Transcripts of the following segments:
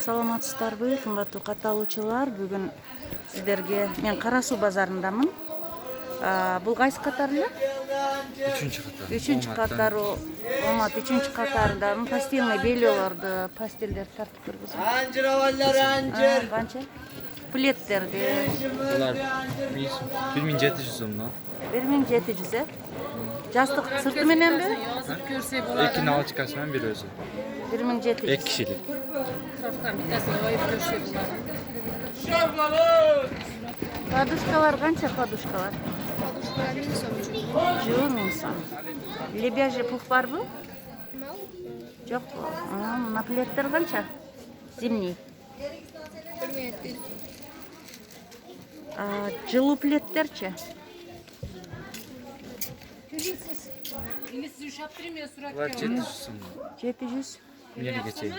саламатсыздарбы, кымбаттуу катталуучулар? Бүгүн сиздерге мен Кара Суу базарындамын. Бул кайсы катар эле? Үчүнчү катар. Үчүнчү катар. Омат үчүнчү катарындамын. Постельный бельелорду, постелдерди тартып көргүзөм. Анжыр. Канча? Плеттерди. Булар 1700 сомдон. 1700, Жастык сырты мененби? Көрсе болады. Эки налычкасы менен бир өзү. 1700. 2 кишилик. Трафкан биттесин коюп көрсе болады. Подушкалар канча подушкалар? Подушкалар 1000 сом. 1000 сом. Лебяжий пух барбы? Жок. Мына плеттер канча? Зимний. 1700. Жылуу плеттерчи? Şimdi sizi uşattırayım ya surat Булар 700 сомдон. 700. Эмнеге чейин?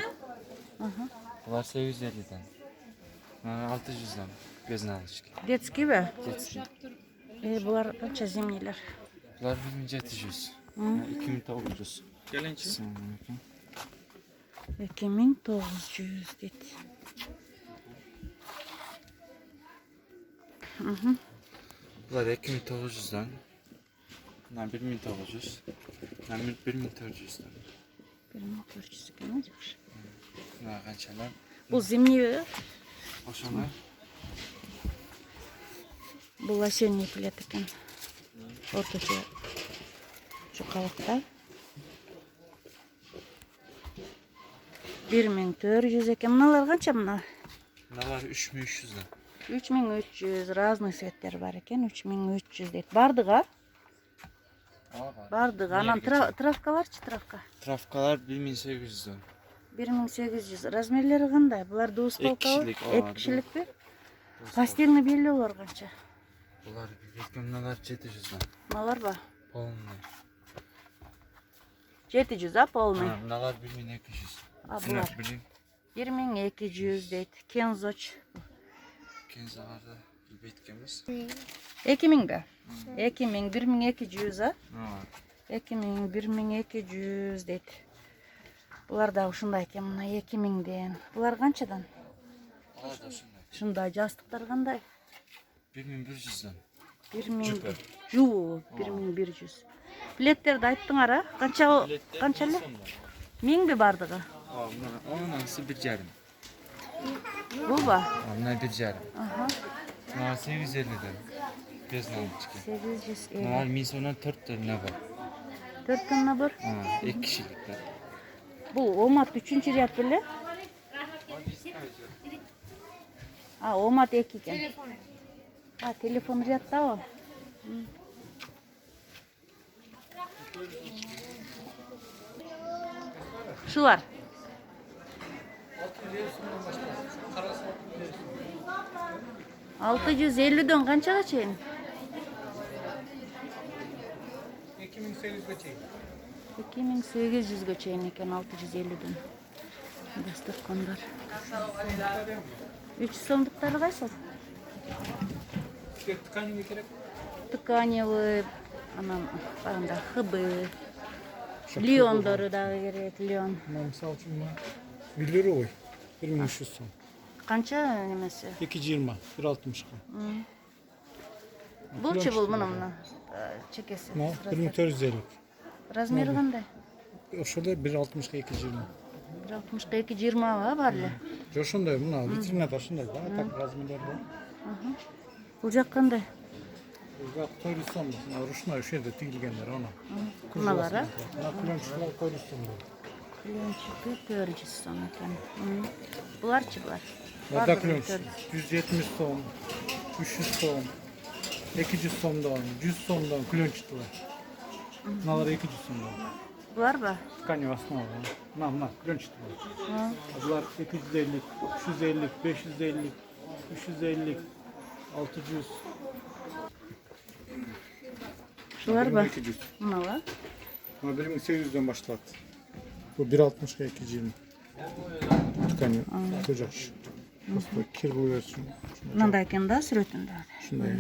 Булар 850ден. 600дан. Без налычки. Детскийби? Детский. Булар канча зимнийлер? Булар 1700. 2900. Келинчи? 2900 дейт. Булар 2900дан. Мына 1900. Мына 1400дан. 1400 экен, жакшы. Мына канчалар? Бул зимний, Ошону бул осенний плед экен. Орточо чукалыкта. 1400 экен. Мыналар канча мына? мыналар 3300дан. 3300, разный цветтер бар экен. 3300 дейт. Бардыга? Бардыга. Анан травкаларчы, травка? Травкалар 1800дан. 1800. Размерлери кандай? Булар двустволкабы? Эки кишилик, 2 кишиликпи? Постельный бельелор канча? Булар мыналар 700дан. Мыналарбы? Полный. 700, полный? Мыналар 1200. Булар 1200 дейт. Кензоч. Кензаларды билбейт экенбиз. 2000 2000, 1200, 2000, 1200 дейт. Булар да ушундай экен, мына 2000ден. Булар канчадан? Алар да ушундай. Ушундай жастыктар кандай? 1100дан. 1000 жуу, 1100. Плеттерди айттыңар, а? Канча эле? 1000би бардыгы? Онунсы 1,5. Булбу? Мына 1,5. Мына 850ден. Без налычки. 800. Мына 1000 сомдон 4 тонна бар. 4 тонна бар? 2 кишиликтер. Бул омат 3-чү ряд беле? Омат 2 экен. Телефон рядтабы? Шулар. 650дөн канчага чейин? 2800'e çeyin. 2800 чейин экен 650дөн. Дастаркандар. 300 сомдуктары кайсыл? Size tıkanıyor gerek. Тканевый, анан кандай хыбы, леондору дагы керек, леон. Misal için bu 1 lira oy. 1300 son. Канча немеси? 220, 1.60. Булчу бул мына чекеси. Ne? 1450. Размери кандай? Şurada 1.60'a 220. 1.60-га 220 бар эле. Joşunday buna vitrinada şunday. Bana tak razmiler var. Бул жак кандай? Burada koyruston var. Ruşna şu yerde tikilgenler ona. Мыналар, а? Buna kullançlar koyruston var. Клёнчики 400 сом экен. Буларчы булар? Burada kullanç 170 son, 300 son, 200 sondan, 100 sondan kullançlar. Bunlar 200 sondan. Буларбы? Ткань основа. На, клёнчатые. Bunlar 250, 350, 550, 350, 600. Шуларбы? 200. Мыналар? Ama 1800'den başladı. Bu 1.60'a 220. Ткань kocaş. Просто kir buluyorsun. Мындай экен да сүрөтүндө. Şunday.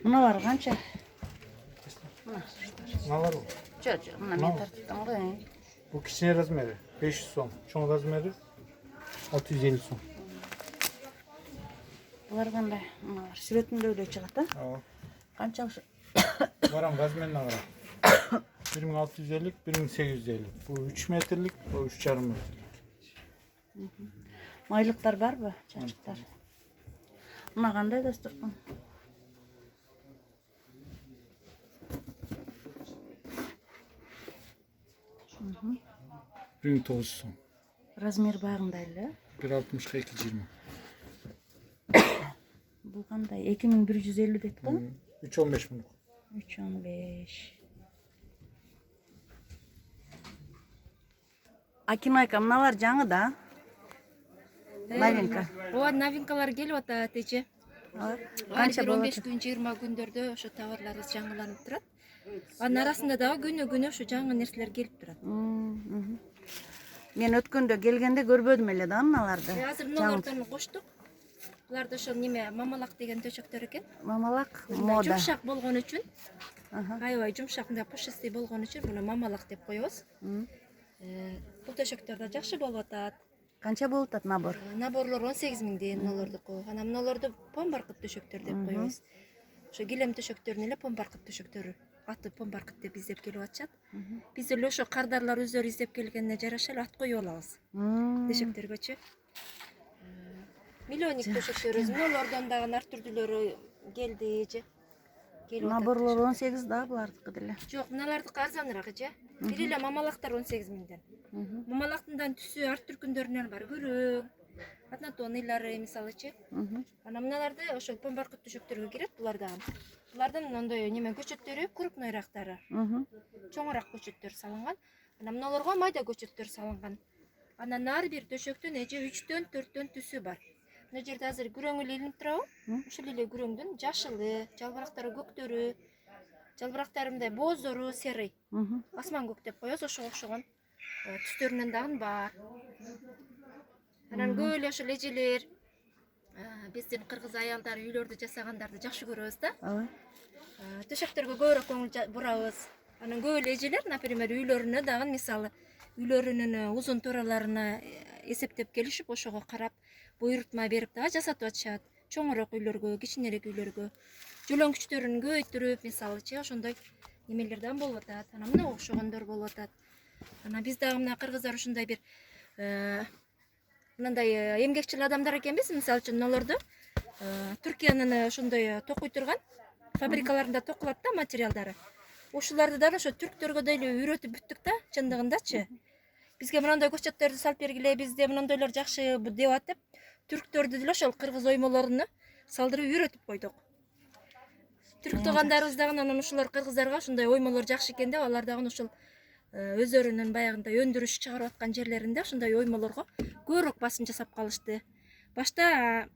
Мыналар канча? Ne var o? Жок, мына мен тартып го. Bu kişinin razmeri 500 сом. Çoğun razmeri 650 сом. Булар кандай? Мыналар сүрөтүндө эле чыгат, а? Aa. Канча ошо? Varam razmerine varam. 1650, 1850. Bu 3 metrelik, bu 3,5 metrelik. Майлыктар барбы? Чачыктар. Мына кандай дастуркан? Birin 900 сом. Размер багындай эле. 1,60'a 2,20. Бул кандай? 2150 деп го? 3,15 bunluk. 315. Аким айка, мыналар жаңы да? Новинка. Ооба, новинкалар келип атат эже. Канча Ар бир болот? 15 күн 20 күндөрдө ошо товарларыбыз жаңыланып турат. Анын арасында дагы күнү ошо жаңы нерселер келип турат. Мен өткөндө келгенде көрбөдүм эле да мыналарды. Азыр мыналардан коштук. Буларды ошо неме мамалак деген төшөктөр экен. Мамалак мода. Жумшак болгон үчүн, аябай жумшак мындай пушистый болгон үчүн муну мамалак деп коебуз. Бул төшөктөр да жакшы болуп атат. Канча болуп атат набор? Наборлор 18 миңден мыналардыкы. Анан мыналарды пом баркыт төшөктөр деп коебуз. Ошо килем төшөктөрүн эле пом баркыт төшөктөрү. Аты пом баркыт деп издеп келип атышат. Биз эле ошо кардарлар өздөрү издеп келгенине жараша эле ат коюп алабыз. Төшөктөргөчү. Миллионник төшөктөрүбүз, мыналардан дагы ар түрдүүлөрү келди эже. Наборлор 18 да булардыкы деле. Жок, мыналардыкы арзаныраак эже. Бир эле мамалактар 18 миңден. Мамалактын түсү ар түркүндөрүнөн бар. Күрөң, однотонныйлары мисалычы. Анан мыналарды ошо пом баркыт төшөктөргө кирет булар дагы. Булардын ондой неме көчөттөрү крупныйраактары. Чоңураак көчөттөр салынган. Анан мыналарга майда көчөттөр салынган. Анан ар бир төшөктүн эже 3төн 4төн түсү бар. Мына жерде азыр күрөң эле илинип турабы? Ушул эле күрөңдүн жашылы, жалбырактары көктөрү, жалбырактары мындай боздору серый. Асман көк деп коебуз, ошого окшогон түстөрүнөн дагы бар. Анан көп эле ошол эжелер биздин кыргыз аялдар үйлөрдү жасагандарды жакшы көрөбүз да. Төшөктөргө көбүрөөк көңүл бурабыз. Анан көп эле эжелер, например, үйлөрүнө дагы мисалы үйлөрүнүн узун тураларына эсептеп келишип, ошого карап буйрутма берип дагы жасатып атышат. Чоңураак үйлөргө, кичинерээк үйлөргө жөлөңкүчтөрүн көбөйтүрүп, мисалычы ошондой немелер дагы болуп атат. Анан мына окшогондор болуп атат. Анан биз дагы мына кыргыздар ушундай бир мындай эмгекчил адамдар экенбиз. Мисалы үчүн мыналарды Түркиянын ошондой токуй турган фабрикаларында токулат да материалдары. Ушуларды дагы ошо түрктөргө деле үйрөтүп бүттүк да, чындыгындачы. Бизге мындай көчөттөрдү салып бергиле, бизде мынандайлар жакшы деп атып, түрктөрдү деле ошол кыргыз оймолоруну салдырып үйрөтүп койдук. Түрк туугандарыбыз дагы анан ушулар кыргыздарга ушундай оймолор жакшы экен деп, алар дагы ушул өздөрүнүн баягындай өндүрүш чыгарып аткан жерлеринде ушундай оймолорго көбүрөөк басым жасап калышты. Башта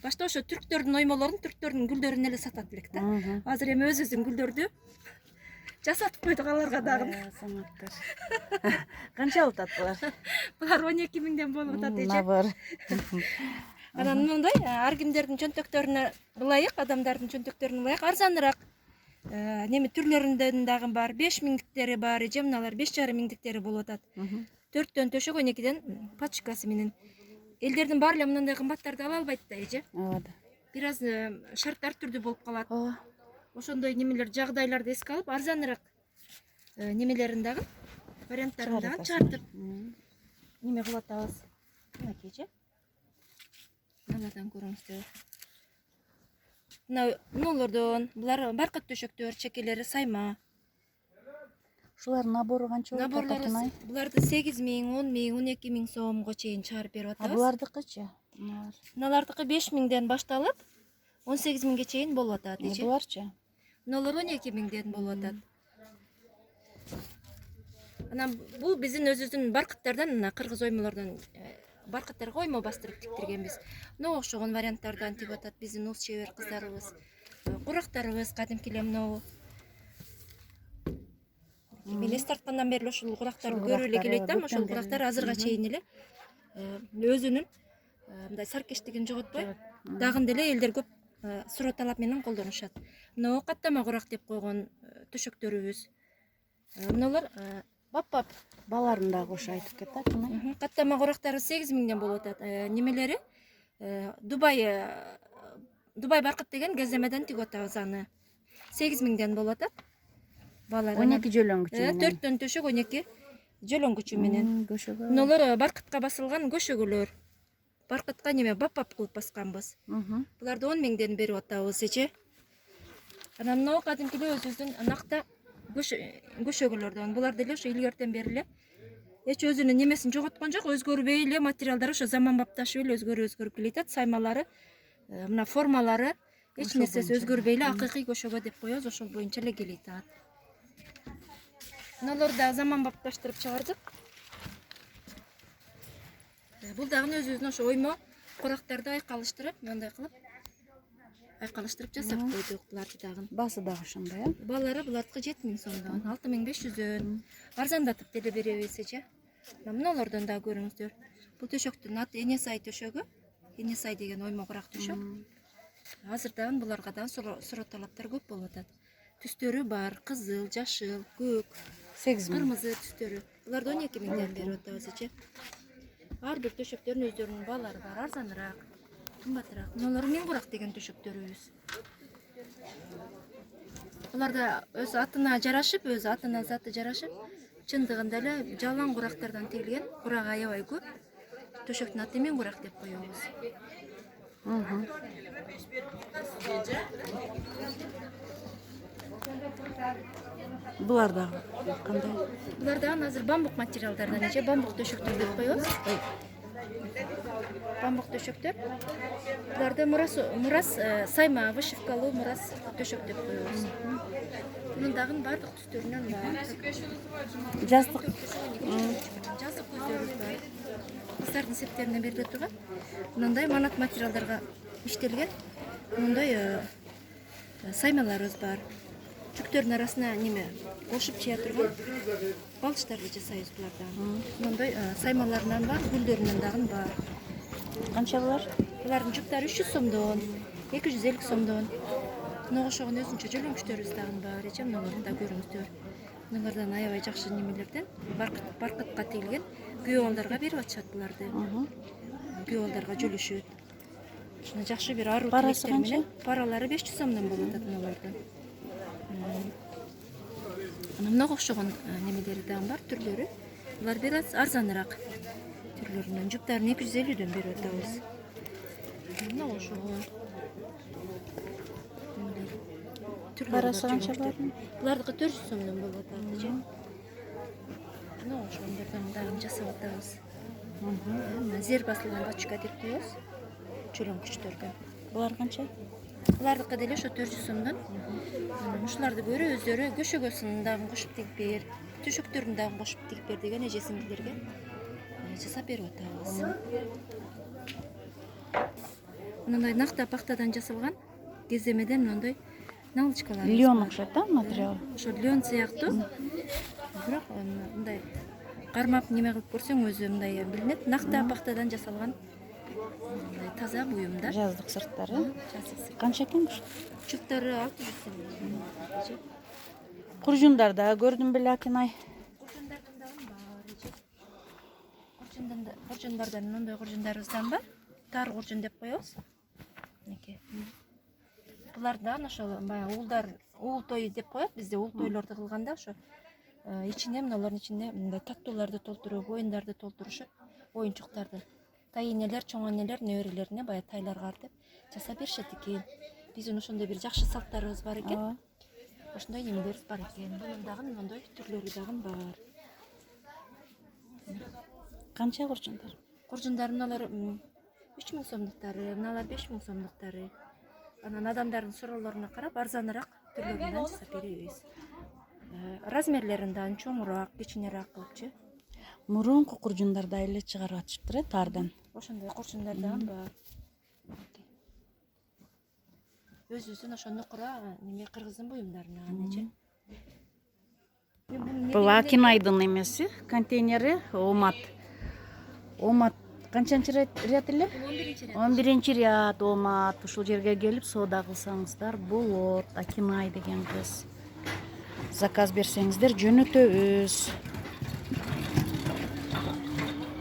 ошо түрктөрдүн оймолорун, түрктөрдүн гүлдөрүн эле сатат элек да. Азыр эми өзүбүздүн гүлдөрдү жасатып койдук аларга дагы. Саматтар. Канча болуп атат булар? Булар 12 миңден болуп атат эже. Набор. Анан мындай ар кимдердин чөнтөктөрүнө ылайык, адамдардын чөнтөктөрүнө ылайык арзаныраак неме түрлөрүндөн дагы бар. 5 миңдиктери бар, эже мыналар 5,5 миңдиктери болуп атат. 4төн төшөк, 12ден пачкасы менен. Элдердин баары эле мындай кымбаттарды ала албайт да эже. Ооба. Бир аз шарттар түрдүү болуп калат. Ошондой немелер жагдайларды эске алып, арзаныраак немелерин дагы, варианттарын дагы чыгартып неме кылып атабыз. Мынакей эже. Мыналардан көрүңүздөр. Мыналардан, булар баркыт төшөктөр, чекелери сайма. Ушулар набору канча болуп атат? Наборлорубуз буларды 8 миң, 10 миң, 12 миң сомго чейин чыгарып берип атабыз. Булардыкычы? Мыналардыкы 5 миңден башталып 18 миңге чейин болуп атат эже. Буларчы? Мыналар 12 миңден болуп атат. Анан бул биздин өзүбүздүн баркыттардан, мына кыргыз оймолордон баркыттарга оймо бастырып тиктиргенбиз. Мына окшогон варианттардан тигип атат биздин уз чебер кыздарыбыз. Курактарыбыз кадимки эле мынабу. Мен эс тарткандан бери ушул курактарды көрүп эле келет да, ошол курактар азырга чейин эле өзүнүн мындай саркештигин жоготпой, дагы деле элдер көп суроо талап менен колдонушат. Мына каттама курак деп койгон төшөктөрүбүз. Мыналар бап Баларын да кош айтып кет Акинай. Каттама корактары 8 миңден болуп атат. Немелери? Дубай баркыт деген кеземеден тигип атабыз аны. 8 миңден болуп атат. Балары 12 жөлөнгүчү менен. 4төн төшөк 12 жөлөнгүчү менен. Көшөгө. Мыналар баркытка басылган көшөгөлөр. Баркытка неме бап кылып басканбыз. Буларды 10 миңден берип атабыз эче. Анан мынау кадимкиле өзүбүздүн накта көшөгөлөрдөн. Булар деле ошо илгертен бери эле эч өзүнүн немесин жоготкон жок, өзгөрбөй эле материалдары ошо заман бапташып эле өзгөрүп келатат. Саймалары, мына формалары эч нерсеси өзгөрбөй эле акыйкый көшөгө деп коебуз, ошол боюнча эле келатат. Мыналарды да заман бапташтырып чыгардык. Бул дагы өзүбүздүн ошо оймо корактарды айкалыштырып, мындай кылып айкалыштырып жасап койдук буларды дагы. Басы дагы ошондой, э? Балары булардыкы 7 миң сомдон, 6500дөн. Арзандатып деле беребиз эче. Мыналардан да көрүңүздөр. Бул төшөктүн аты Энесай төшөгү. Энесай деген оймо корак төшөк. Азырдан буларга да суроо талаптар көп болуп атат. Түстөрү бар, кызыл, жашыл, көк, 8 миң. кырмызы түстөрү. Буларды 12 миңден берип атабыз эче. Ар бир төшөктөрдүн өздөрүнүн баалары бар, арзаныраак, кымбатыраак. Мыналар мен корак деген төшөктөрүбүз. Булар да өз атына жарашып, өз атына заты жарашып, чындыгында эле жалаң курактардан тигилген, курагы аябай көп. Төшөктүн аты мен курак деп коебуз. Булар дагы кандай? Булар да азыр бамбук материалдардан эче бамбук төшөктөр деп коебуз. Бамбук төшөктөр. Буларды мурас сайма вышивкалуу мурас төшөк деп коебуз. Мунун дагы бардык түстөрүнөн бар. Жаздык. Жаздык көздөрүбүз бар. Кыздардын септерине бериле турган. Мындай манат материалдарга иштелген. Мындай саймаларыбыз бар. Жүктөрдүн арасына неме кошуп чыя турган балчтарды жасайбыз булардан. Мындай саймаларынан бар, гүлдөрүнөн дагы бар. Канча булар? Булардын жүктөрү 300 сомдон, 250 сомдон. Мына ошогон өзүнчө жөлөңчтөрүбүз дагы бар. Эче мыналарды да көрүңүздөр. Мыналардан аябай жакшы немелерден баркытка тигилген күйөө балдарга берип атышат буларды. Күйөө балдарга жөлүшөт. Жакшы бир аруу Парасы менен паралары 500 сомдон болуп атат мыналардын. Мынага окшогон немелери дагы бар, түрлөрү. Булар бир аз арзаныраак түрлөрүнөн. Жүктөрүн 250дөн берип атабыз. Мына ошого. Парасы канча бар? Булардыкы 400 сомдон болуп атат эче. Мына ошондордон дагы жасап атабыз. Зер басылган бачка деп коебуз. Чөлөңкүчтөрдөн. Булар канча? Булардыкы деле ошо 400 сомдон. Ушуларды көрө өздөрү көшөгөсүн дагы кошуп тигип бер, төшөктөрүн дагы кошуп тигип бер деген эжесиңдилерге жасап берип атабыз. Мындай накта пахтадан жасалган кеземеден мындай налычкалар. Леон окшойт да материал? Ошо леон сыяктуу. Бирок мындай кармап неме кылып көрсөң өзү мындай билинет. Накта пахтадан жасалган мындай таза буюм да. Жаздык сырттары. Жаздык сырт. Канча экен буш? Чуктары 600 сом. Куржундар да көрдүм беле Акинай. Куржундардан дагы бар. Куржундардан мындай куржундарыбыздан бар. Тар куржун деп коебуз. Мынакей. Булардан ошол баягы уулдар, уул тою деп коет. Бизде уул тойлорду кылганда ошо ичине мыналардын ичинде мындай таттууларды толтуруп, оюндарды толтурушуп, оюнчуктарды. Тайынелер, чоң энелер неберелерине баягы тайларга артып жасап беришет экен. Биздин ошондой бир жакшы салттарыбыз бар экен. Ошондой немелерибиз бар экен. Бунун дагы мындай түрлөрү дагы бар. Канча куржундар? Куржундар мыналар 3000 сомдуктары, мыналар 5000 сомдуктары. Анан адамдардын суроолоруна карап арзаныраак түрлөрүнөн жасап беребиз. Размерлерин дагы чоңураак, кичинераак кылыпчы. Мурунку куржундарда эле чыгарып атышыптыр, тардан. Ошондой куржундар дагы бар. Өзүбүздүн ошо нукура неме кыргыздын буюмдарынан эче. Бул Акинайдын эмеси, контейнери Омат. Омат канчанчы ряд эле? 11-чи ряд Омат. Ушул жерге келип соода кылсаңыздар болот. Акинай деген кыз. Заказ берсеңиздер жөнөтөбүз.